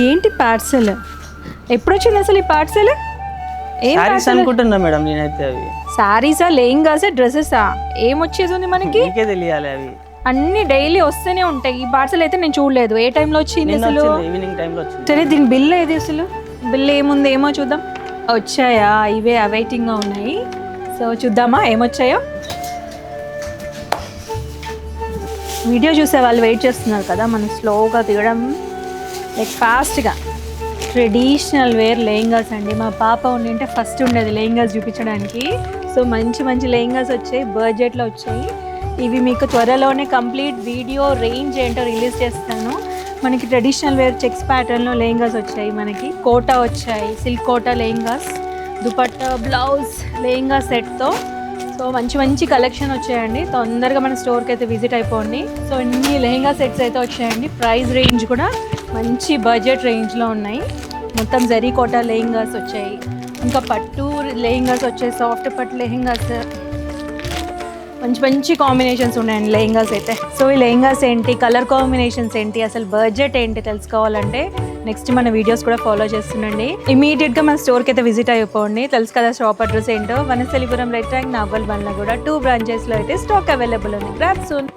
ఏంటి పార్సల్? ఎప్పుడు వచ్చింది అసలు ఈ పార్సల్? ఏం సారీస్ అనుకుంటున్నా మేడం నేనైతే. అవి సారీసా, లెహంగాసా, డ్రెస్సెసా? ఏం వచ్చేది ఉంది మనకి? మీకే తెలియాలి. అవి అన్ని డైలీ వస్తూనే ఉంటాయి. ఈ పార్సల్ అయితే నేను చూడలేదు. ఏ టైంలో వచ్చింది అసలు? ఈవినింగ్ టైంలో వచ్చింది. సరే, దీని బిల్ ఏది అసలు? బిల్ ఏముంది, ఏమో చూద్దాం. వచ్చాయా? ఇవే అవైటింగ్గా ఉన్నాయి. సో చూద్దామా ఏమొచ్చాయో. వీడియో చూసే వాళ్ళు వెయిట్ చేస్తున్నారు కదా, మనం స్లోగా దిగడం, లైక్ ఫాస్ట్గా. ట్రెడిషనల్ వేర్ లెహంగాస్ అండి. మా పాప ఉండింటే ఫస్ట్ ఉండేది లెహంగాస్ చూపించడానికి. సో మంచి మంచి లెహంగాస్ వచ్చాయి, బడ్జెట్లో వచ్చాయి. ఇవి మీకు త్వరలోనే కంప్లీట్ వీడియో రేంజ్ ఏంటో రిలీజ్ చేస్తాను. మనకి ట్రెడిషనల్ వేర్ చెక్స్ ప్యాటర్న్లో లెహంగాస్ వచ్చాయి. మనకి కోటా వచ్చాయి, సిల్క్ కోటా లెహంగాస్, దుపట్టా, బ్లౌజ్, లెహంగా సెట్తో. సో మంచి మంచి కలెక్షన్ వచ్చాయండి. తొందరగా మన స్టోర్కి అయితే విజిట్ అయిపోండి. సో ఇన్ని లెహంగా సెట్స్ అయితే వచ్చాయండి. ప్రైస్ రేంజ్ కూడా మంచి బడ్జెట్ రేంజ్లో ఉన్నాయి. మొత్తం జరీ కోటా లెహంగాస్ వచ్చాయి, ఇంకా పట్టు లెహంగాస్ వచ్చాయి, సాఫ్ట్ పట్టు లెహంగాస్, మంచి మంచి కాంబినేషన్స్ ఉన్నాయండి లెహంగాస్ అయితే. సో ఈ లెహంగాస్ ఏంటి, కలర్ కాంబినేషన్స్ ఏంటి, అసలు బడ్జెట్ ఏంటి తెలుసుకోవాలంటే నెక్స్ట్ మన వీడియోస్ కూడా ఫాలో చేస్తుండండి. ఇమీడియట్గా మన స్టోర్కి అయితే విజిట్ అయిపోండి. తెలుసు కదా షాప్ అడ్రస్ ఏంటో. వనస్థలిపురం, రెడ్ ట్యాంక్, నాగోల్ బండ్ల కూడా 2 బ్రాంచెస్లో అయితే స్టాక్ అవైలబుల్ ఉంది. Grab soon.